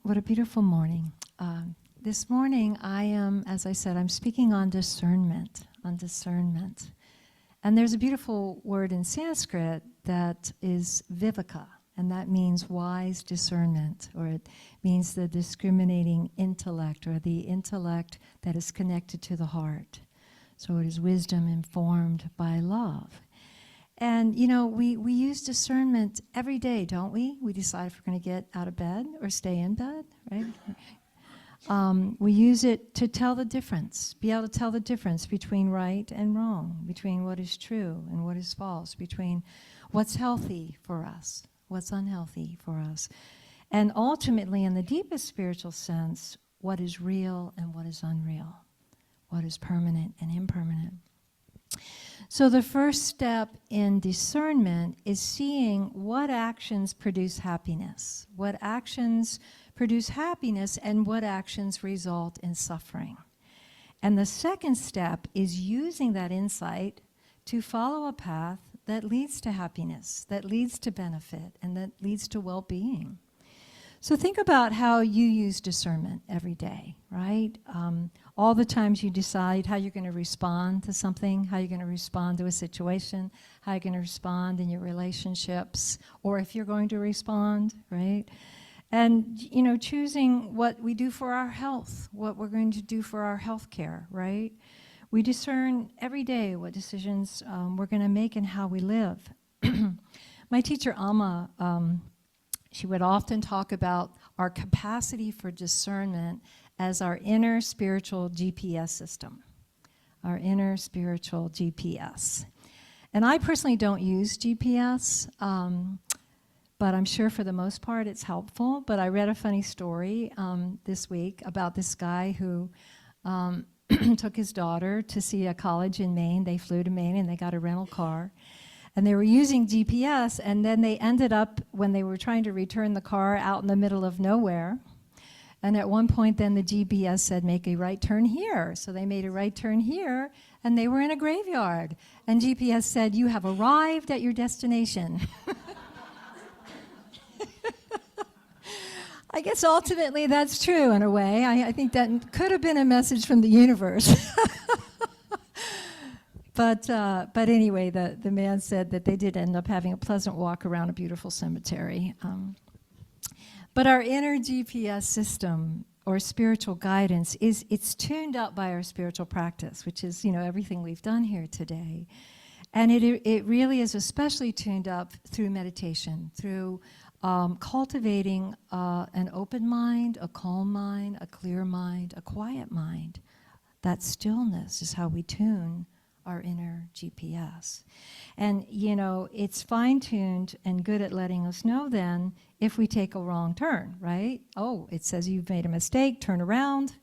What a beautiful morning. This morning I am, as I said, I'm speaking on discernment, And there's a beautiful word in Sanskrit that is Viveka, and that means wise discernment, or it means the discriminating intellect, or the intellect that is connected to the heart. So it is wisdom informed by love. And, you know, we use discernment every day, don't we? We decide if we're going to get out of bed or stay in bed, right? We use it to tell the difference, be able to tell the difference between right and wrong, between what is true and what is false, between what's healthy for us, what's unhealthy for us. And ultimately, in the deepest spiritual sense, what is real and what is unreal, what is permanent and impermanent. So the first step in discernment is seeing what actions produce happiness, what actions produce happiness, and what actions result in suffering. And the second step is using that insight to follow a path that leads to happiness, that leads to benefit, and that leads to well-being. So think about how you use discernment every day, right? All the times you decide how you're going to respond to something, how you're going to respond to a situation, how you're going to respond in your relationships, or if you're going to respond, right? And, you know, choosing what we do for our health, what we're going to do for our health care, right? We discern every day what decisions we're going to make and how we live. My teacher, Amma, she would often talk about our capacity for discernment as our inner spiritual GPS system, our inner spiritual GPS. And I personally don't use GPS, but I'm sure for the most part it's helpful. But I read a funny story this week about this guy who took his daughter to see a college in Maine. They flew to Maine and they got a rental car. And they were using GPS, and then they ended up, when they were trying to return the car, out in the middle of nowhere. And at one point then the GPS said, make a right turn here. So they made a right turn here, and they were in a graveyard. And GPS said, you have arrived at your destination. I guess ultimately that's true in a way. I think that could have been a message from the universe. But anyway, the man said that they did end up having a pleasant walk around a beautiful cemetery. But our inner GPS system, or spiritual guidance, it's tuned up by our spiritual practice, which is, you know, everything we've done here today. And it really is especially tuned up through meditation, through cultivating an open mind, a calm mind, a clear mind, a quiet mind. That stillness is how we tune our inner GPS. And, you know, it's fine-tuned and good at letting us know then if we take a wrong turn, right? Oh, it says you've made a mistake, turn around,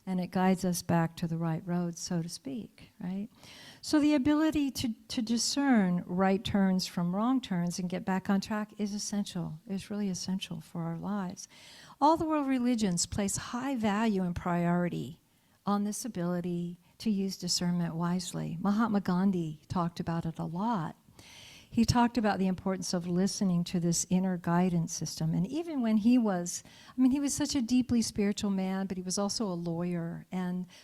and it guides us back to the right road, so to speak, right? So the ability to discern right turns from wrong turns and get back on track is essential. It's really essential for our lives. All the world religions place high value and priority on this ability to use discernment wisely. Mahatma Gandhi talked about it a lot. He talked about the importance of listening to this inner guidance system. And even when he was such a deeply spiritual man, but he was also a lawyer.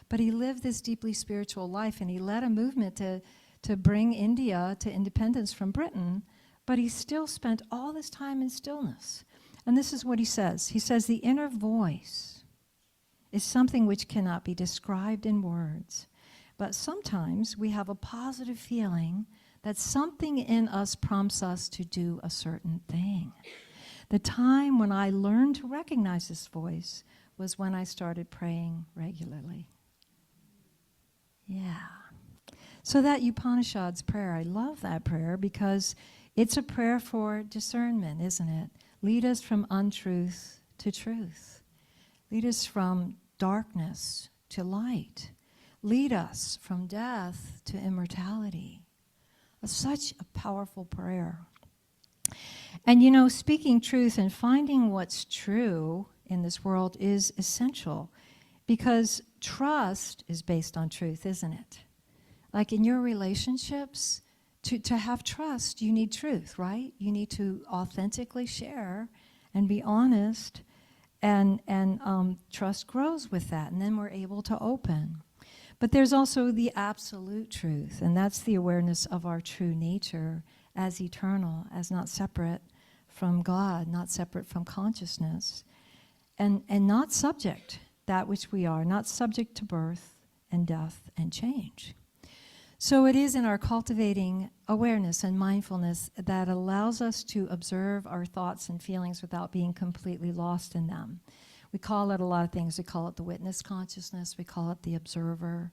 But he lived this deeply spiritual life, and he led a movement to bring India to independence from Britain. But he still spent all this time in stillness. And this is what he says. He says, the inner voice is something which cannot be described in words. But sometimes we have a positive feeling that something in us prompts us to do a certain thing. The time when I learned to recognize this voice was when I started praying regularly. Yeah. So that Upanishad's prayer, I love that prayer because it's a prayer for discernment, isn't it? Lead us from untruth to truth. Lead us from darkness to light. Lead us from death to immortality. Such a powerful prayer. And you know, speaking truth and finding what's true in this world is essential because trust is based on truth, isn't it? Like in your relationships, to have trust, you need truth, right? You need to authentically share and be honest And trust grows with that, and then we're able to open. But there's also the absolute truth, and that's the awareness of our true nature as eternal, as not separate from God, not separate from consciousness, and not subject, that which we are, not subject to birth and death and change. So it is in our cultivating awareness and mindfulness that allows us to observe our thoughts and feelings without being completely lost in them. We call it a lot of things. We call it the witness consciousness. We call it the observer.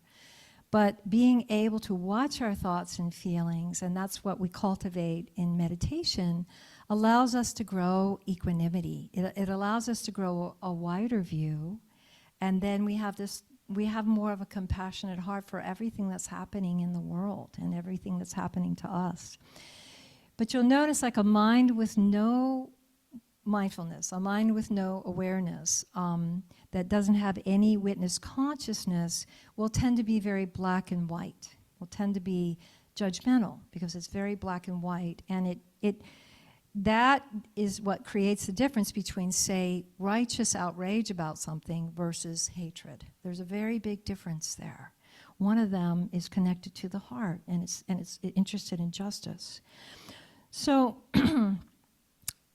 But being able to watch our thoughts and feelings, and that's what we cultivate in meditation, allows us to grow equanimity. It allows us to grow a wider view, and then we have more of a compassionate heart for everything that's happening in the world and everything that's happening to us. But you'll notice, like, a mind with no mindfulness, a mind with no awareness, that doesn't have any witness consciousness, will tend to be very black and white, will tend to be judgmental because it's very black and white, and that is what creates the difference between, say, righteous outrage about something versus hatred. There's a very big difference there. One of them is connected to the heart, and it's interested in justice. So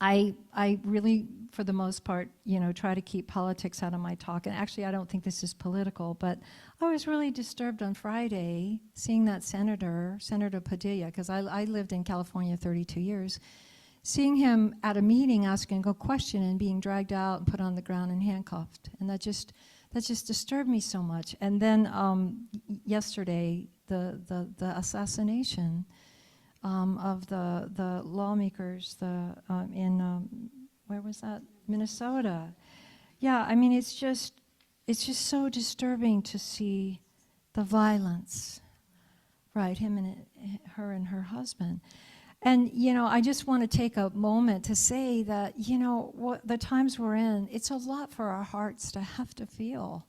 I really, for the most part, try to keep politics out of my talk. And actually, I don't think this is political, but I was really disturbed on Friday seeing that Senator Padilla, because I lived in California 32 years, seeing him at a meeting asking a question and being dragged out and put on the ground and handcuffed. And that just disturbed me so much. And then yesterday, the assassination of the lawmakers in where was that? Minnesota. Yeah, I mean, it's just so disturbing to see the violence, right? Her and her husband. And, I just want to take a moment to say that, what the times we're in, it's a lot for our hearts to have to feel.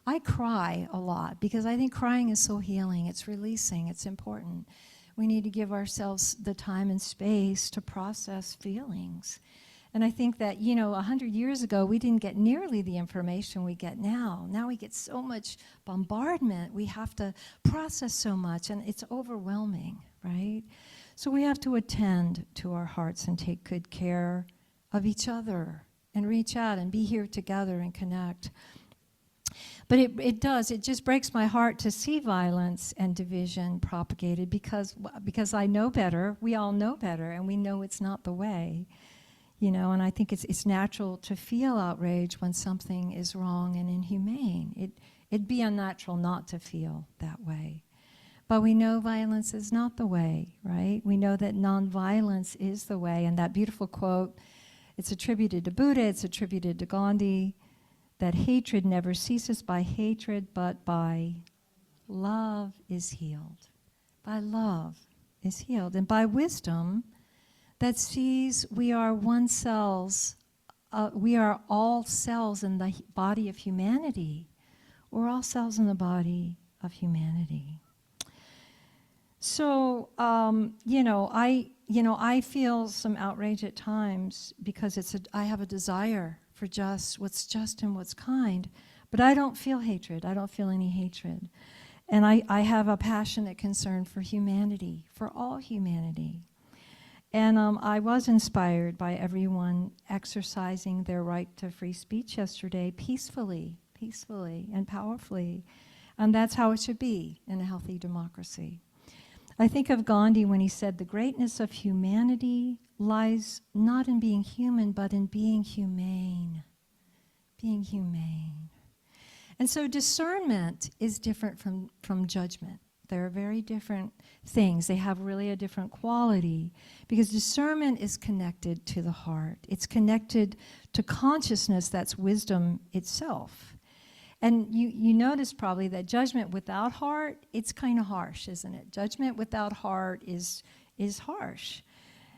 I cry a lot because I think crying is so healing. It's releasing. It's important. We need to give ourselves the time and space to process feelings. And I think that, 100 years ago, we didn't get nearly the information we get now. Now we get so much bombardment. We have to process so much, and it's overwhelming, right? So we have to attend to our hearts and take good care of each other and reach out and be here together and connect. But it just breaks my heart to see violence and division propagated because I know better, we all know better, and we know it's not the way. And I think it's natural to feel outrage when something is wrong and inhumane. It'd be unnatural not to feel that way. But we know violence is not the way, right? We know that nonviolence is the way. And that beautiful quote, it's attributed to Buddha, it's attributed to Gandhi, that hatred never ceases by hatred, but by love is healed. By love is healed. And by wisdom that sees we are one cells, we are all cells in the body of humanity. We're all cells in the body of humanity. So, I feel some outrage at times because I have a desire for what's just and what's kind, but I don't feel hatred. I don't feel any hatred. And I have a passionate concern for humanity, for all humanity. And I was inspired by everyone exercising their right to free speech yesterday peacefully and powerfully. And that's how it should be in a healthy democracy. I think of Gandhi when he said, the greatness of humanity lies not in being human, but in being humane. Being humane. And so discernment is different from judgment. They're very different things. They have really a different quality because discernment is connected to the heart. It's connected to consciousness that's wisdom itself. And you notice probably that judgment without heart, it's kind of harsh, isn't it? Judgment without heart is harsh.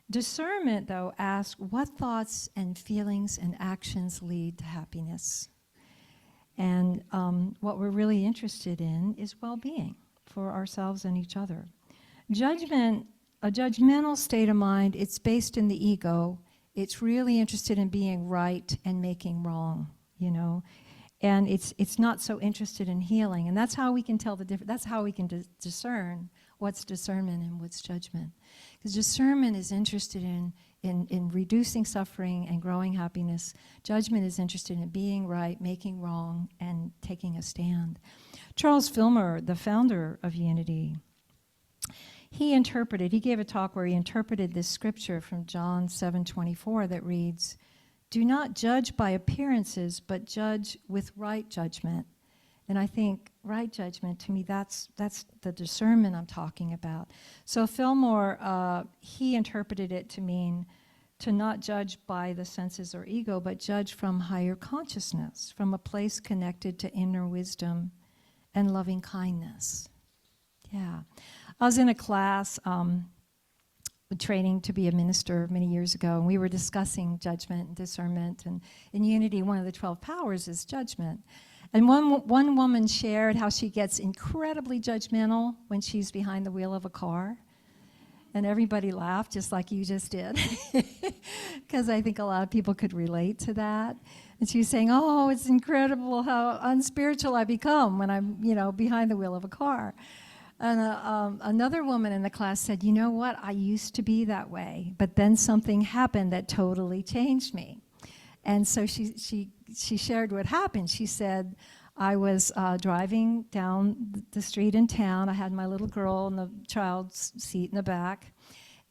Discernment, though, asks what thoughts and feelings and actions lead to happiness. And what we're really interested in is well-being for ourselves and each other. Judgment, a judgmental state of mind, it's based in the ego. It's really interested in being right and making wrong. you know. And it's not so interested in healing. And that's how we can tell the difference. That's how we can discern what's discernment and what's judgment. Because discernment is interested in reducing suffering and growing happiness. Judgment is interested in being right, making wrong, and taking a stand. Charles Filmer, the founder of Unity, he gave a talk where he interpreted this scripture from John 7:24 that reads, "Do not judge by appearances, but judge with right judgment." And I think right judgment, to me, that's the discernment I'm talking about. So Fillmore, he interpreted it to mean to not judge by the senses or ego, but judge from higher consciousness, from a place connected to inner wisdom and loving kindness. Yeah. I was in a class training to be a minister many years ago, and we were discussing judgment and discernment. And in Unity, one of the 12 powers is judgment. And one woman shared how she gets incredibly judgmental when she's behind the wheel of a car. And everybody laughed, just like you just did, because I think a lot of people could relate to that. And she was saying, "Oh, it's incredible how unspiritual I become when I'm, behind the wheel of a car." And another woman in the class said, "You know what? I used to be that way, but then something happened that totally changed me." And so she shared what happened. She said, "I was driving down the street in town. I had my little girl in the child's seat in the back,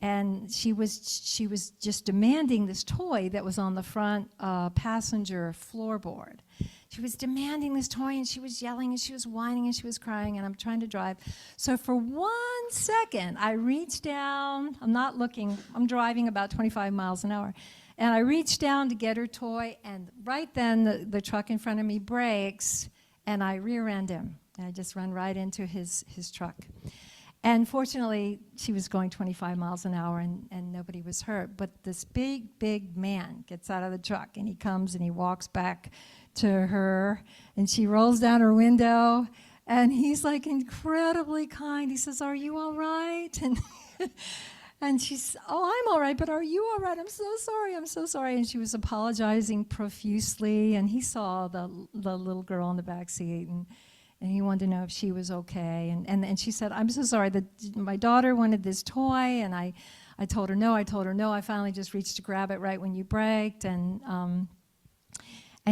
and she was just demanding this toy that was on the front passenger floorboard. She was demanding this toy, and she was yelling, and she was whining, and she was crying, and I'm trying to drive. So for 1 second, I reached down. I'm not looking. I'm driving about 25 miles an hour. And I reached down to get her toy, and right then the truck in front of me brakes, and I rear-end him. And I just run right into his truck. And fortunately, she was going 25 miles an hour, and nobody was hurt. But this big man gets out of the truck, and he comes and he walks back to her, and she rolls down her window, and he's like incredibly kind. He says, "Are you all right?" And she's, "Oh, I'm all right, but are you all right? I'm so sorry. And she was apologizing profusely, and he saw the little girl in the back seat, and he wanted to know if she was okay. And she said, "I'm so sorry that my daughter wanted this toy, and I told her no. I finally just reached to grab it right when you braked." And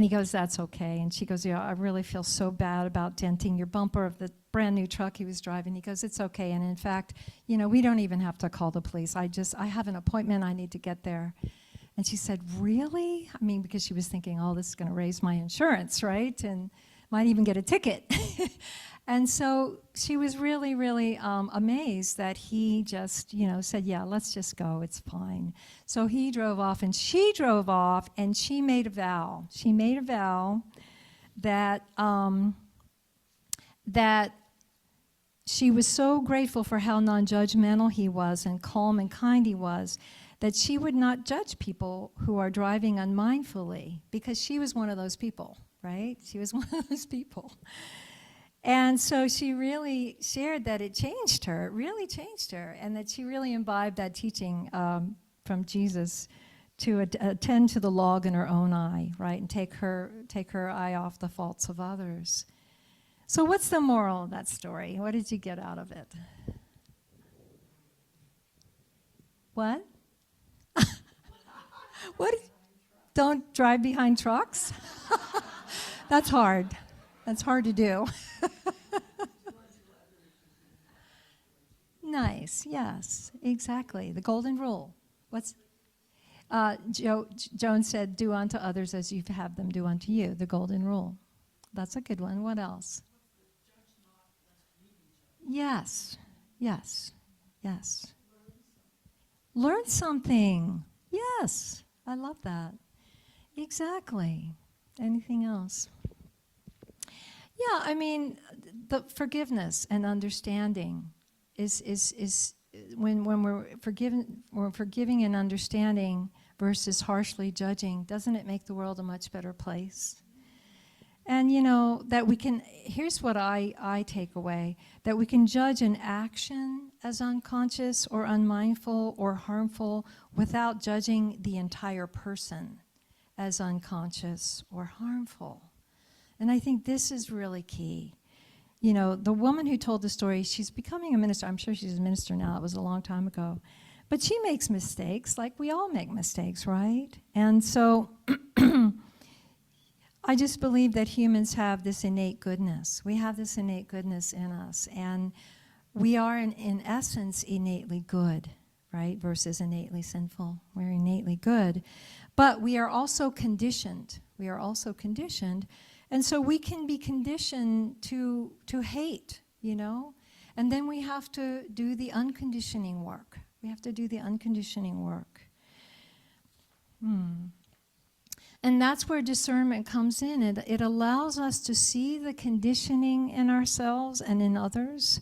he goes, "That's okay." And she goes, "Yeah, I really feel so bad about denting your bumper of the brand new truck he was driving." He goes, "It's okay. And in fact, we don't even have to call the police. I have an appointment. I need to get there." And she said, "Really?" I mean, because she was thinking, "Oh, this is going to raise my insurance, right? And might even get a ticket." And so she was really, really amazed that he just, said, "Yeah, let's just go. It's fine." So he drove off, and she drove off, and she made a vow. She made a vow that that she was so grateful for how non-judgmental he was and calm and kind he was, that she would not judge people who are driving unmindfully, because she was one of those people, right? She was one of those people. And so she really shared that it changed her, it really changed her, and that she really imbibed that teaching from Jesus to attend to the log in her own eye, right, and take her eye off the faults of others. So what's the moral of that story? What did you get out of it? What? What? Don't drive behind trucks? That's hard. That's hard to do. Nice. Yes, exactly. The golden rule. What's Joan said, "Do unto others as you have them do unto you." The golden rule. That's a good one. What else? Yes. Yes. Yes. Learn something. Yes. I love that. Exactly. Anything else? Yeah, I mean, the forgiveness and understanding is when we're forgiving and understanding versus harshly judging, doesn't it make the world a much better place? And that we can, here's what I take away, that we can judge an action as unconscious or unmindful or harmful without judging the entire person. as unconscious or harmful. And I think this is really key. You know, the woman who told the story, she's becoming a minister. I'm sure she's a minister now. It was a long time ago. But she makes mistakes, like we all make mistakes, right? And so I just believe that humans have this innate goodness. We have this innate goodness in us. And we are, in essence, innately good, right? Versus innately sinful. We're innately good. But we are also conditioned. We are also conditioned. And so we can be conditioned to hate, you know? And then we have to do the unconditioning work. We have to do the unconditioning work. And that's where discernment comes in. It allows us to see the conditioning in ourselves and in others.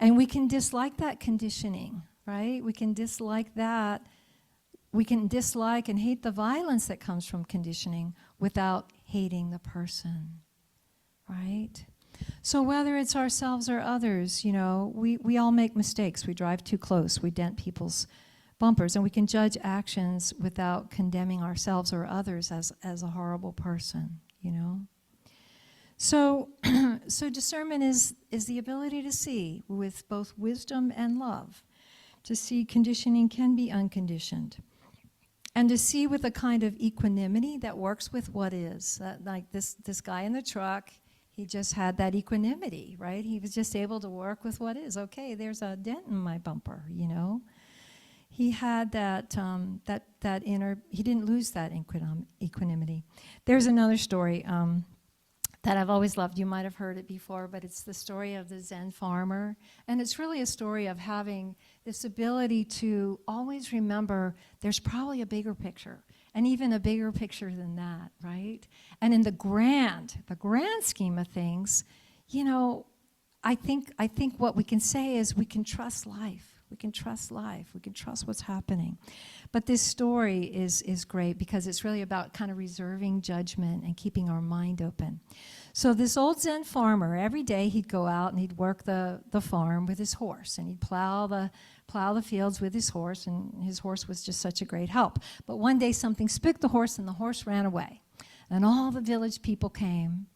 And we can dislike that conditioning, right? We can dislike that. We can dislike and hate the violence that comes from conditioning without hating the person, right? So whether it's ourselves or others, you know, we all make mistakes. We drive too close. We dent people's bumpers. And we can judge actions without condemning ourselves or others as a horrible person, you know? So, so discernment is the ability to see with both wisdom and love, to see conditioning can be unconditioned. And to see with a kind of equanimity that works with what is. Like this guy in the truck, he just had that equanimity, right? He was just able to work with what is. Okay, there's a dent in my bumper, you know? He had that inner, he didn't lose that equanimity. There's another story that I've always loved. You might have heard it before, but it's the story of the Zen farmer. And it's really a story of having this ability to always remember there's probably a bigger picture, and even a bigger picture than that, right? And in the grand scheme of things, you know, I think what we can say is we can trust life. We can trust life. We can trust what's happening. But this story is great because it's really about kind of reserving judgment and keeping our mind open. So this old Zen farmer, every day he'd go out and he'd work the farm with his horse, and he'd plow the fields with his horse, and his horse was just such a great help. But one day something spooked the horse, and the horse ran away. And all the village people came,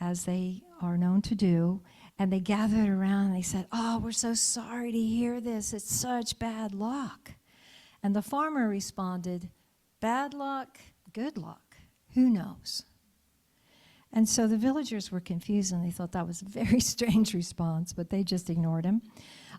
as they are known to do, and they gathered around and they said, "Oh, we're so sorry to hear this. It's such bad luck." And the farmer responded, "Bad luck, good luck. Who knows?" And so the villagers were confused, and they thought that was a very strange response, but they just ignored him.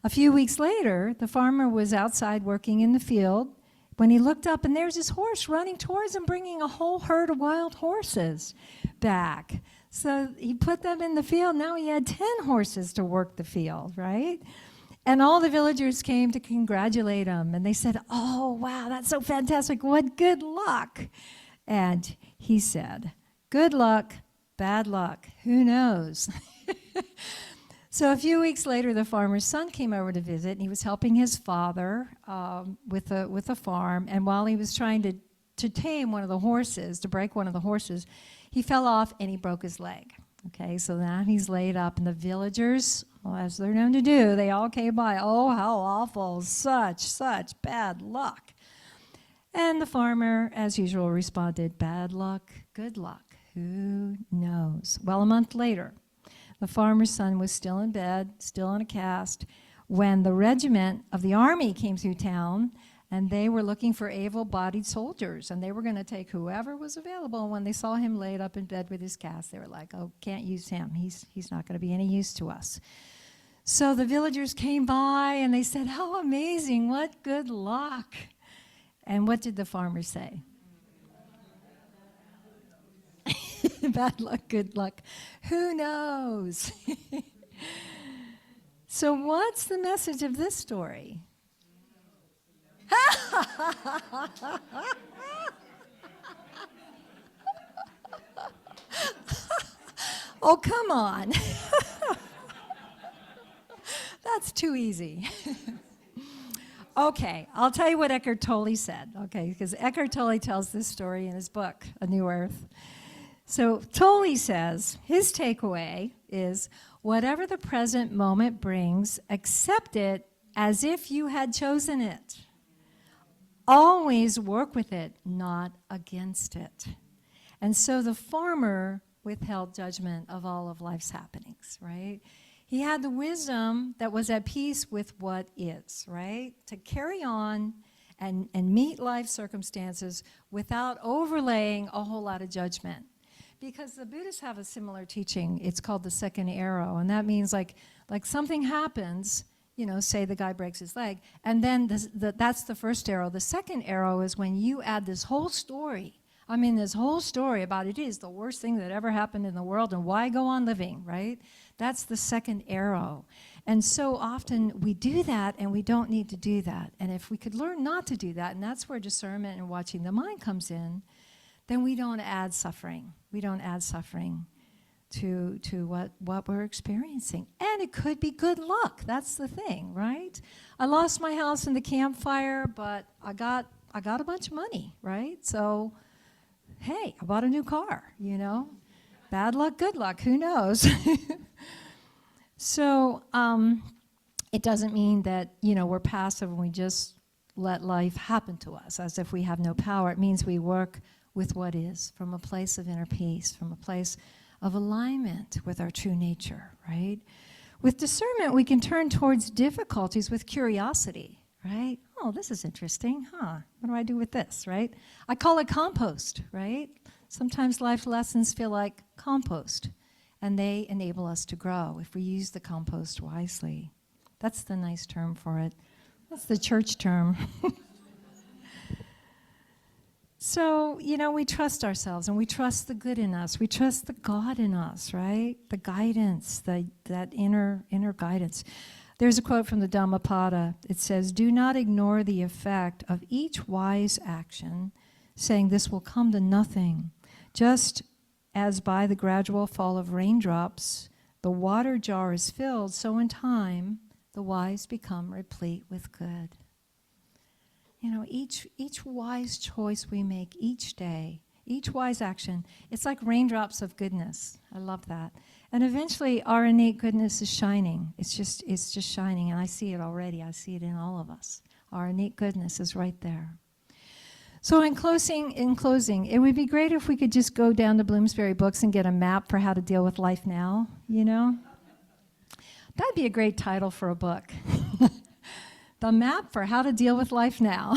A few weeks later, the farmer was outside working in the field when he looked up, and there's his horse running towards him, bringing a whole herd of wild horses back. So he put them in the field. Now he had 10 horses to work the field, right? And all the villagers came to congratulate him. And they said, "Oh, wow, that's so fantastic. What good luck." And he said, "Good luck, bad luck. Who knows?" So a few weeks later, the farmer's son came over to visit, and he was helping his father with a farm. And while he was trying to tame one of the horses, to break one of the horses, he fell off and he broke his leg. Okay, so now he's laid up, and the villagers, well, as they're known to do, they all came by. "Oh, how awful, such bad luck." And the farmer, as usual, responded, "Bad luck, good luck, who knows?" Well, a month later, the farmer's son was still in bed, still in a cast, when the regiment of the army came through town, and they were looking for able-bodied soldiers, and they were going to take whoever was available. And when they saw him laid up in bed with his cast, they were like, "Oh, can't use him. He's not going to be any use to us." So the villagers came by, and they said, "How amazing, what good luck." And what did the farmer say? Bad luck, good luck. Who knows? So what's the message of this story? Oh, come on. That's too easy. Okay, I'll tell you what Eckhart Tolle said, okay, because Eckhart Tolle tells this story in his book, A New Earth. So Tolle says, his takeaway is, whatever the present moment brings, accept it as if you had chosen it. always work with it, not against it. And so the farmer withheld judgment of all of life's happenings, right? He had the wisdom that was at peace with what is, right? To carry on and meet life circumstances without overlaying a whole lot of judgment. Because the Buddhists have a similar teaching. It's called the second arrow, and that means like something happens, you know, say the guy breaks his leg, and then that's the first arrow. The second arrow is when you add this whole story. I mean, this whole story about it is the worst thing that ever happened in the world, and why go on living, right? That's the second arrow. And so often we do that, and we don't need to do that. And if we could learn not to do that, and that's where discernment and watching the mind comes in, then we don't add suffering. We don't add suffering to what we're experiencing. And it could be good luck. That's the thing, right? I lost my house in the campfire, but I got a bunch of money, right? So, hey, I bought a new car, you know? Bad luck, good luck, who knows? So it doesn't mean that, you know, we're passive and we just let life happen to us as if we have no power. It means we work with what is, from a place of inner peace, from a place of alignment with our true nature, right? With discernment, we can turn towards difficulties with curiosity, right? Oh, this is interesting, huh? What do I do with this, right? I call it compost, right? Sometimes life lessons feel like compost, and they enable us to grow if we use the compost wisely. That's the nice term for it. That's the church term. So, you know, we trust ourselves, and we trust the good in us. We trust the God in us, right? The guidance, that inner guidance. There's a quote from the Dhammapada. It says, "Do not ignore the effect of each wise action, saying this will come to nothing. Just as by the gradual fall of raindrops, the water jar is filled, so in time, the wise become replete with good." You know, each wise choice we make each day, each wise action, it's like raindrops of goodness. I love that. And eventually our innate goodness is shining. It's just shining, and I see it already. I see it in all of us. Our innate goodness is right there. So in closing, it would be great if we could just go down to Bloomsbury Books and get a map for how to deal with life now, you know? That'd be a great title for a book. The map for how to deal with life now.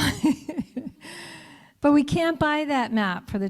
But we can't buy that map for the